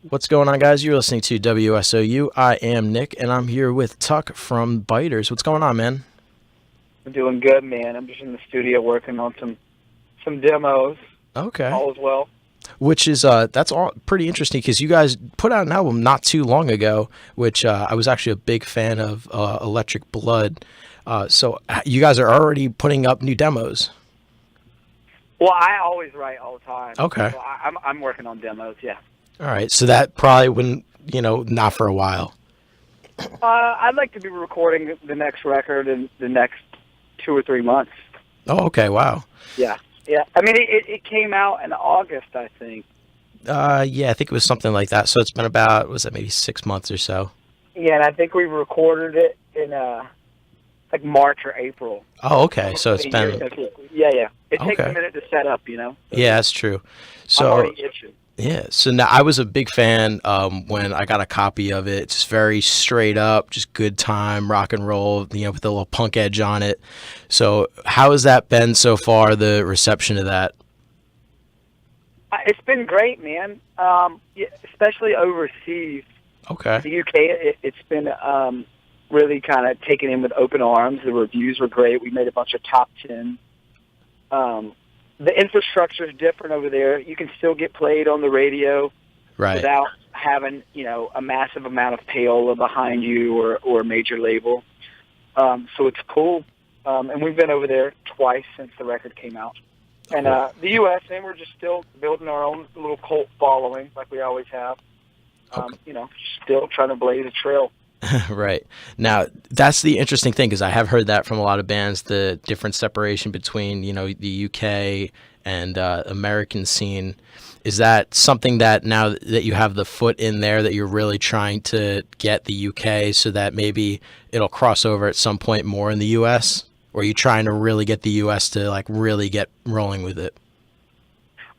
What's going on, guys? You're listening to WSOU. I am Nick, and I'm here with Tuck from Biters. What's going on, man? I'm doing good, man. I'm just in the studio working on some demos. Okay. All is well. Which is that's all pretty interesting because you guys put out an album not too long ago, which I was actually a big fan of, Electric Blood. So you guys are already putting up new demos. Well, I always write all the time. Okay. So I'm working on demos. Yeah. All right. So that probably wouldn't, not for a while. I'd like to be recording the next record in the next 2 or 3 months. Oh, okay. Wow. Yeah. Yeah. I mean, it came out in August, I think. Yeah, I think it was something like that. So it's been about, was that maybe 6 months or so? Yeah, and I think we recorded it in like March or April. Oh, okay. So it's been. Yeah. It takes Okay. a minute to set up, you know. Yeah, that's true. So I'm already itching. yeah, so now I was a big fan when I got a copy of it. It's very straight up, just good time, rock and roll, with a little punk edge on it. So how has that been so far, the reception of that? It's been great, man. Yeah, especially overseas. Okay. The UK, it's been really kind of taken in with open arms. The reviews were great. We made a bunch of top 10. The infrastructure is different over there. You can still get played on the radio without having, a massive amount of payola behind you or a major label. So it's cool. And we've been over there twice since the record came out. And the U.S., and we're just still building our own little cult following like we always have. Still trying to blaze a trail. Right. Now, that's the interesting thing, because I have heard that from a lot of bands, the different separation between, the UK and American scene. Is that something that now that you have the foot in there that you're really trying to get the UK so that maybe it'll cross over at some point more in the US? Or are you trying to really get the US to really get rolling with it?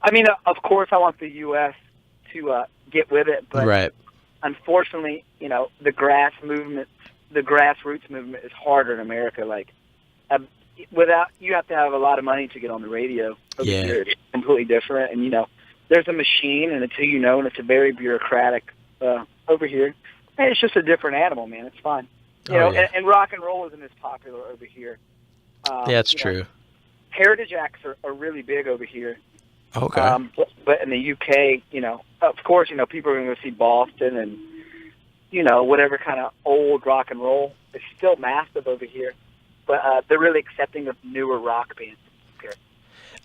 I mean, of course I want the US to get with it, but right. Unfortunately, the grassroots movement is harder in America. You have to have a lot of money to get on the radio. Over here, it's completely different. And there's a machine, and until and it's a very bureaucratic over here. And it's just a different animal, man. It's fine. And rock and roll isn't as popular over here. Yeah, that's true. Heritage acts are really big over here. Okay. But in the UK, of course, people are going to go see Boston and, whatever kind of old rock and roll. It's still massive over here. But they're really accepting of newer rock bands here.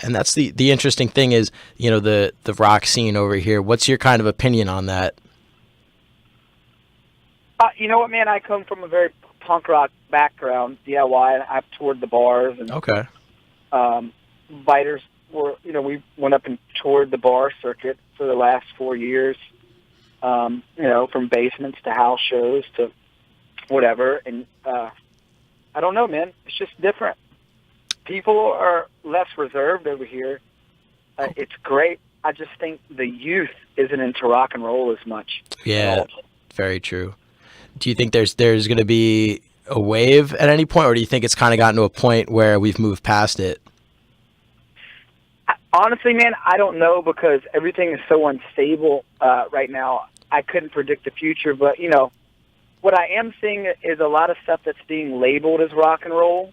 And that's the interesting thing is, the rock scene over here. What's your kind of opinion on that? You know what, man? I come from a very punk rock background, DIY, and I've toured the bars. And, okay. Biters were, we went up and toured the bar circuit for the last 4 years, from basements to house shows to whatever. And I don't know, man. It's just different. People are less reserved over here. It's great. I just think the youth isn't into rock and roll as much. Yeah, very true. Do you think there's going to be a wave at any point, or do you think it's kind of gotten to a point where we've moved past it? Honestly, man, I don't know because everything is so unstable right now. I couldn't predict the future, but, what I am seeing is a lot of stuff that's being labeled as rock and roll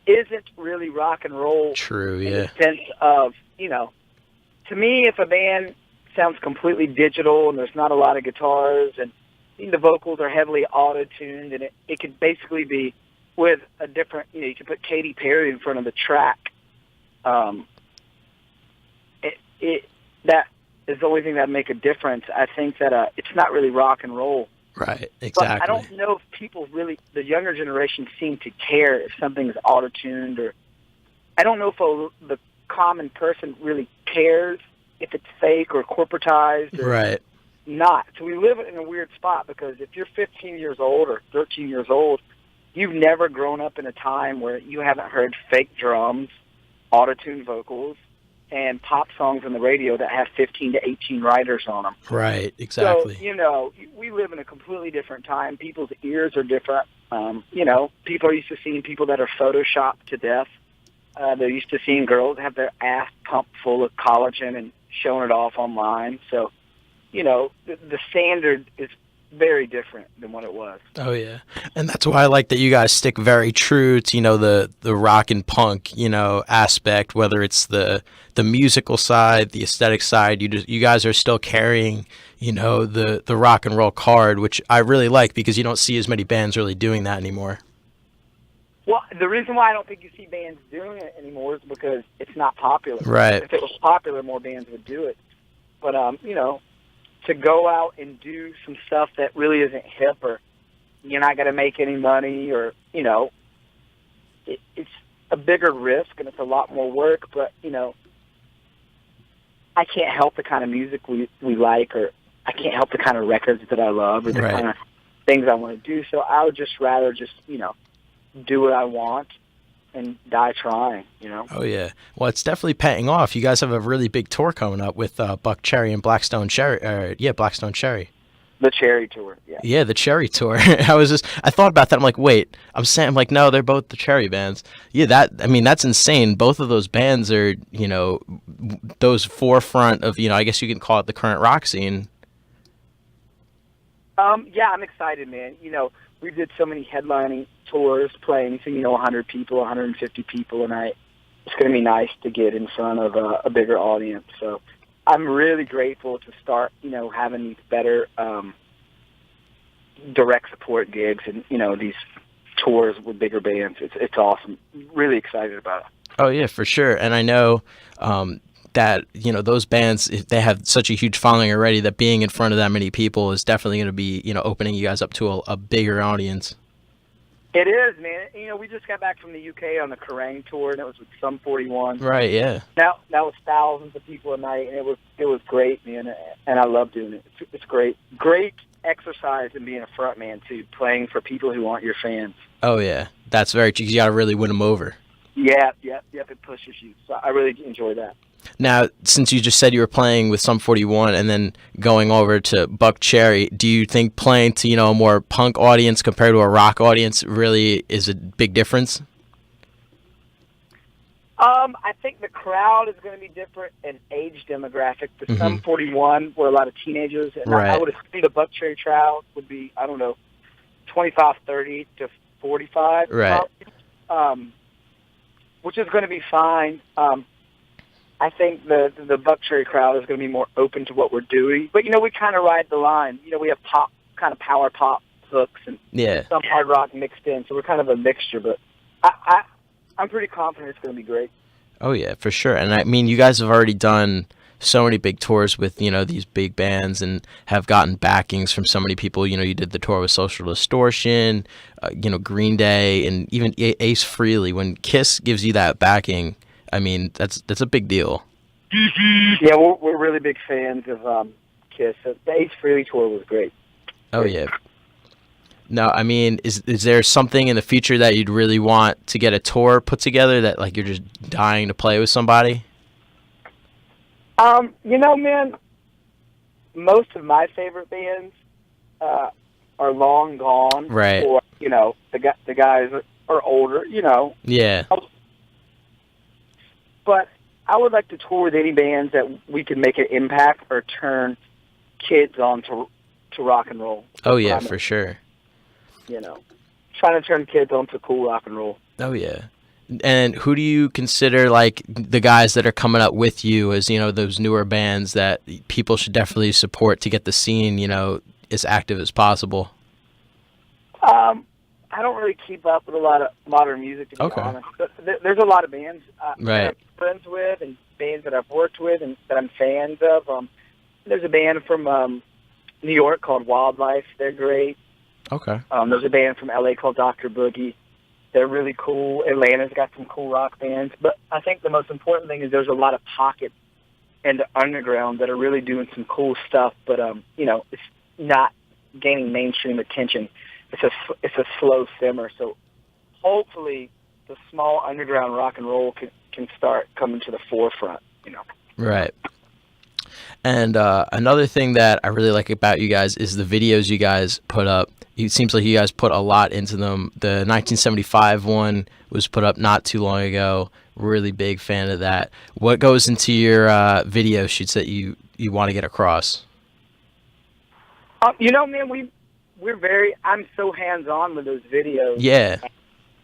isn't really rock and roll. True, in yeah. the sense of, to me, if a band sounds completely digital and there's not a lot of guitars and the vocals are heavily auto-tuned and it could basically be with a different, you could put Katy Perry in front of the track. That is the only thing that make a difference. I think that it's not really rock and roll. Right, exactly. But I don't know if people really, the younger generation seem to care if something is auto-tuned, or I don't know if the common person really cares if it's fake or corporatized or not. So we live in a weird spot because if you're 15 years old or 13 years old, you've never grown up in a time where you haven't heard fake drums, auto-tuned vocals, and pop songs on the radio that have 15 to 18 writers on them. Right, exactly. So, we live in a completely different time. People's ears are different. People are used to seeing people that are photoshopped to death. They're used to seeing girls have their ass pumped full of collagen and showing it off online. So the standard is very different than what it was. Oh yeah, and that's why I like that you guys stick very true to the rock and punk aspect, whether it's the musical side, the aesthetic side. You guys are still carrying the rock and roll card, which I really like because you don't see as many bands really doing that anymore. Well, the reason why I don't think you see bands doing it anymore is because it's not popular. Right. If it was popular, more bands would do it. But to go out and do some stuff that really isn't hip, or you're not going to make any money, or it's a bigger risk and it's a lot more work. But I can't help the kind of music we like, or I can't help the kind of records that I love, or the kind of things I want to do. So I would just rather do what I want and die trying, Oh yeah. Well, it's definitely paying off. You guys have a really big tour coming up with Buckcherry and Blackstone Cherry. Blackstone Cherry. The Cherry Tour. Yeah. Yeah, the Cherry Tour. I thought about that. I'm like, wait. I'm like, no, they're both the Cherry bands. Yeah, that's insane. Both of those bands are, those forefront of, I guess you can call it the current rock scene. Yeah, I'm excited, man. We did so many headlining tours, playing to 100 people, 150 people a night. It's going to be nice to get in front of a bigger audience. So I'm really grateful to start, having these better direct support gigs and these tours with bigger bands. It's awesome. Really excited about it. Oh yeah, for sure. And I know that those bands, if they have such a huge following already, that being in front of that many people is definitely going to be opening you guys up to a bigger audience. It is, man. We just got back from the UK on the Kerrang tour, and it was with Sum 41. Right, yeah. Now that was thousands of people a night, and it was great, man. And I love doing it. It's great exercise in being a front man too, playing for people who aren't your fans. Oh yeah, that's very true. You got to really win them over. Yeah. It pushes you. So I really enjoy that. Now, since you just said you were playing with Sum 41 and then going over to Buckcherry, do you think playing to, a more punk audience compared to a rock audience really is a big difference? I think the crowd is going to be different in age demographic. The Sum 41 were a lot of teenagers, and I would assume the Buckcherry crowd would be, 25, 30 to 45. Right. Which is going to be fine. I think the Buckcherry crowd is going to be more open to what we're doing. But, we kind of ride the line. We have pop, kind of power pop hooks and some hard rock mixed in. So we're kind of a mixture. But I'm pretty confident it's going to be great. Oh, yeah, for sure. And, I mean, you guys have already done so many big tours with, these big bands and have gotten backings from so many people. You did the tour with Social Distortion, Green Day, and even Ace Frehley. When Kiss gives you that backing, I mean, that's a big deal. Yeah, we're really big fans of Kiss. The Ace Frehley tour was great. Oh, yeah. Now, I mean, is there something in the future that you'd really want to get a tour put together that, like, you're just dying to play with somebody? Man, most of my favorite bands are long gone. Right. Or, the guys are older, Yeah. But I would like to tour with any bands that we can make an impact or turn kids on to rock and roll. Oh, yeah, for sure. Trying to turn kids on to cool rock and roll. Oh, yeah. And who do you consider, like, the guys that are coming up with you as, those newer bands that people should definitely support to get the scene, as active as possible? I don't really keep up with a lot of modern music, to be honest. But there's a lot of bands that I'm friends with and bands that I've worked with and that I'm fans of. There's a band from New York called Wildlife. They're great. Okay. There's a band from L.A. called Dr. Boogie. They're really cool. Atlanta's got some cool rock bands. But I think the most important thing is there's a lot of pockets in the underground that are really doing some cool stuff. But, it's not gaining mainstream attention. It's a slow simmer. So hopefully the small underground rock and roll can start coming to the forefront, Right. And another thing that I really like about you guys is the videos you guys put up. It seems like you guys put a lot into them. The 1975 one was put up not too long ago. Really big fan of that. What goes into your video shoots that you want to get across? You know, man, I'm so hands-on with those videos. Yeah.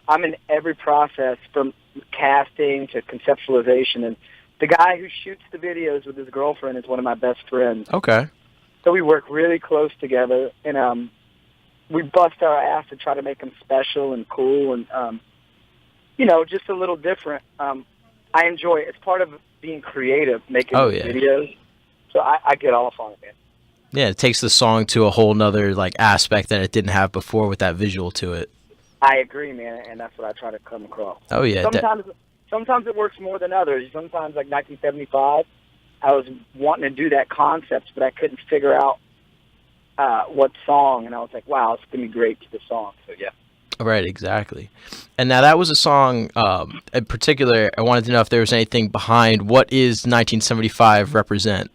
I'm in every process from casting to conceptualization, and the guy who shoots the videos with his girlfriend is one of my best friends. Okay. So we work really close together, and we bust our ass to try to make them special and cool and, you know, just a little different. I enjoy it. It's part of being creative, making videos. So I get off on it, man. Yeah, it takes the song to a whole nother like aspect that it didn't have before with that visual to it. I agree, man, and that's what I try to come across. Oh yeah. Sometimes it works more than others. Sometimes, like 1975, I was wanting to do that concept, but I couldn't figure out what song, and I was like, wow, it's going to be great to the song. So, yeah. Right, exactly. And now that was a song in particular, I wanted to know if there was anything behind what is 1975 represent?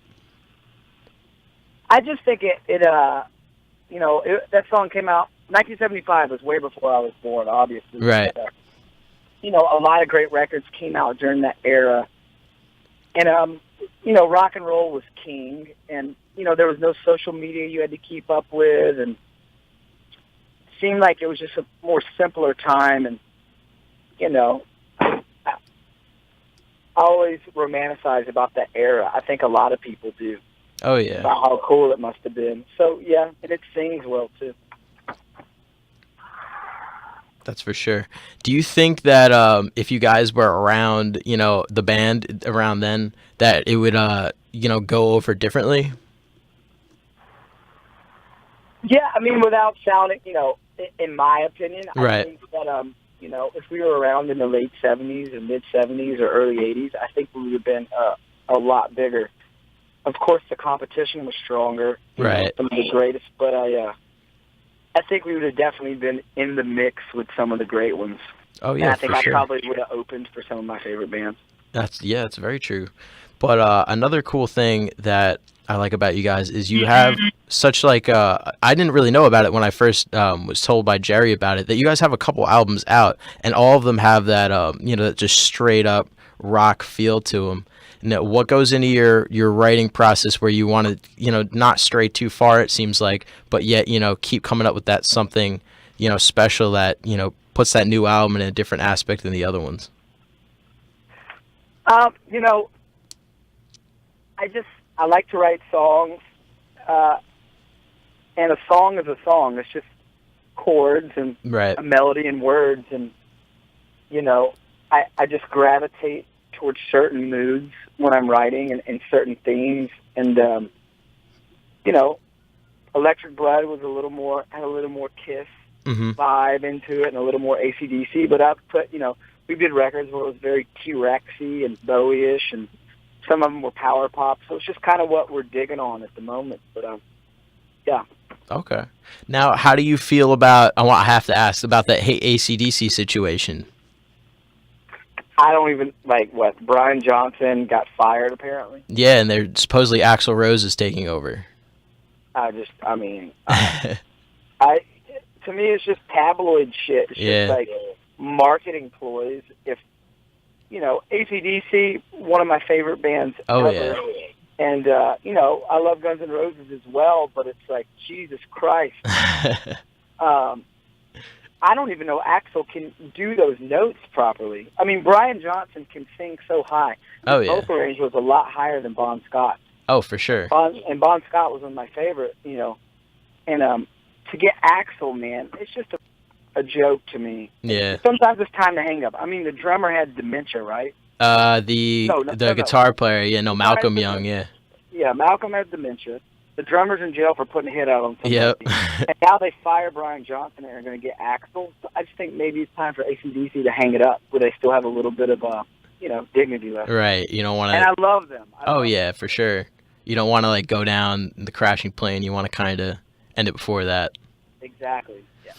I just think that song came out, 1975 was way before I was born, obviously. Right. But, you know, a lot of great records came out during that era. And, you know, rock and roll was king. And, you know, there was no social media you had to keep up with. And it seemed like it was just a more simpler time. And, you know, I always romanticize about that era. I think a lot of people do. Oh, yeah. About how cool it must have been. So, yeah, and it sings well, too. That's for sure. Do you think that if you guys were around, you know, the band around then, that it would, you know, go over differently? Yeah, I mean, without sounding, you know, in my opinion, I think that, you know, if we were around in the late 70s or mid-70s or early 80s, I think we would have been a lot bigger. Of course, the competition was stronger. Right. Some of the greatest, but I think we would have definitely been in the mix with some of the great ones. Oh, yeah, and I think for sure. I probably would have opened for some of my favorite bands. That's very true. But another cool thing that I like about you guys is you have such like I didn't really know about it when I first was told by Jerry about it, that you guys have a couple albums out and all of them have that you know, that just straight up rock feel to them. Now, what goes into your writing process where you want to, you know, not stray too far, it seems like, but yet, you know, keep coming up with that something, you know, special that, you know, puts that new album in a different aspect than the other ones? You know, I like to write songs, and a song is a song. It's just chords and a melody and words, and, you know, I just gravitate towards certain moods when I'm writing and certain themes. And, you know, Electric Blood was had a little more Kiss vibe into it and a little more AC/DC. But I've put, you know, we did records where it was very T-Rexy and Bowie-ish, and some of them were power pop. So it's just kind of what we're digging on at the moment. But, yeah. Okay. Now, how do you feel about, I have to ask about that AC/DC situation? I don't even, like, what, Brian Johnson got fired, apparently? Yeah, and they're supposedly Axl Rose is taking over. To me, it's just tabloid shit. It's just, like, marketing ploys. If, you know, AC/DC, one of my favorite bands ever. Yeah. And, you know, I love Guns N' Roses as well, but it's like, Jesus Christ. I don't even know Axl can do those notes properly. I mean, Brian Johnson can sing so high. His vocal range was a lot higher than Bon Scott. Oh, for sure. Bon Scott was one of my favorite, you know. And to get Axl, man, it's just a joke to me. Yeah. Sometimes it's time to hang up. I mean, the drummer had dementia, right? The guitar player, Malcolm Young, yeah. Yeah, Malcolm had dementia. The drummer's in jail for putting a hit out on somebody. Yep. And now they fire Brian Johnson and are going to get Axl. So I just think maybe it's time for AC/DC to hang it up, where they still have a little bit of, you know, dignity left. Right. You don't want to. And I love them. For sure. You don't want to like go down the crashing plane. You want to kind of end it before that. Exactly. Yeah.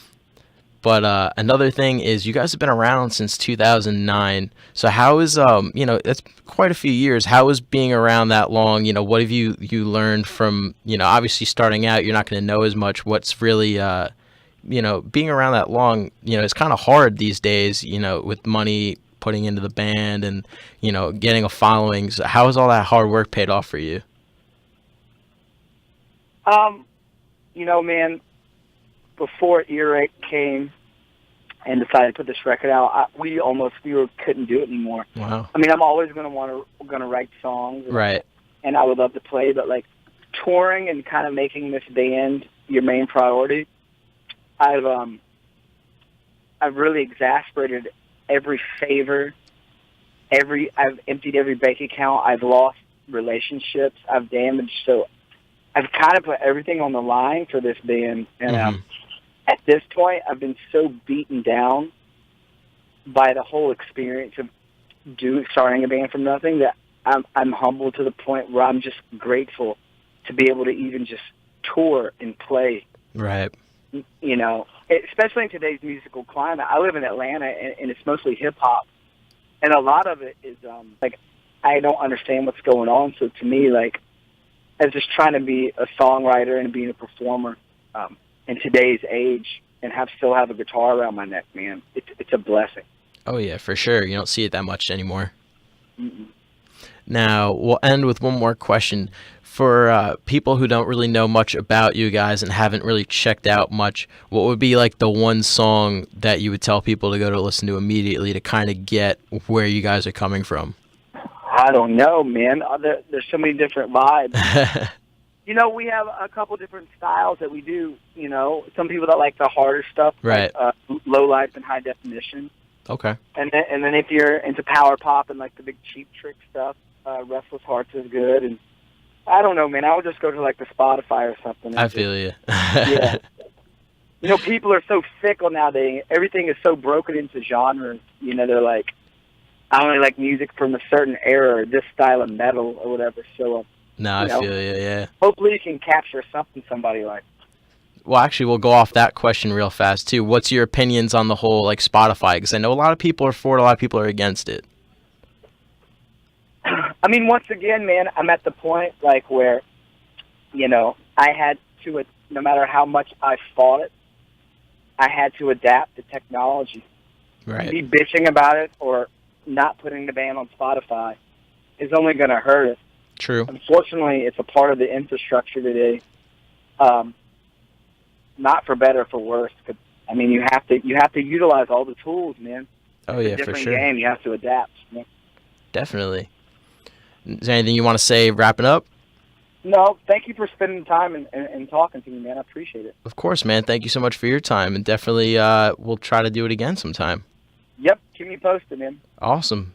But another thing is, you guys have been around since 2009. So how is that's quite a few years. How is being around that long? You know, what have you learned from, you know, obviously starting out, you're not going to know as much. What's really being around that long, you know, it's kind of hard these days, you know, with money putting into the band and, you know, getting a following. So how has all that hard work paid off for you? Man, before Earache came and decided to put this record out, we couldn't do it anymore. Wow. I mean, I'm always going to write songs. Right. And I would love to play, but like touring and kind of making this band your main priority, I've really exasperated every favor. I've emptied every bank account. I've lost relationships. I've damaged. So I've kind of put everything on the line for this band. And at this point, I've been so beaten down by the whole experience of starting a band from nothing that I'm humbled to the point where I'm just grateful to be able to even just tour and play. Right. Especially in today's musical climate. I live in Atlanta, and it's mostly hip-hop. And a lot of it is, I don't understand what's going on. So to me, as just trying to be a songwriter and being a performer in today's age and still have a guitar around my neck, man, it's a blessing. Oh, yeah, for sure. You don't see it that much anymore. Mm-mm. Now, we'll end with one more question. For people who don't really know much about you guys and haven't really checked out much, what would be like the one song that you would tell people to go to listen to immediately to kind of get where you guys are coming from? I don't know, man. There's so many different vibes. We have a couple different styles that we do. Some people that like the harder stuff, right? Like, low life and high definition. Okay. And then if you're into power pop and like the big Cheap Trick stuff, Restless Hearts is good. And I don't know, man. I would just go to like the Spotify or something. I feel you. Yeah. People are so fickle nowadays. Everything is so broken into genres. They're like, I only like music from a certain era or this style of metal or whatever. So, no, I feel you, yeah. Hopefully you can capture something somebody likes. Well, actually, we'll go off that question real fast, too. What's your opinions on the whole, Spotify? Because I know a lot of people are for it, a lot of people are against it. I mean, once again, man, I'm at the point, where, I had to, no matter how much I fought it, I had to adapt to technology. Right. Me bitching about it or not putting the band on Spotify is only going to hurt it. True. Unfortunately, it's a part of the infrastructure today. Not for better or for worse. I mean, you have to utilize all the tools, man. Oh, yeah, for sure. It's a different game. You have to adapt. Man. Definitely. Is there anything you want to say wrapping up? No, thank you for spending time and talking to me, man. I appreciate it. Of course, man. Thank you so much for your time, and definitely we'll try to do it again sometime. Yep, keep me posted, man. Awesome.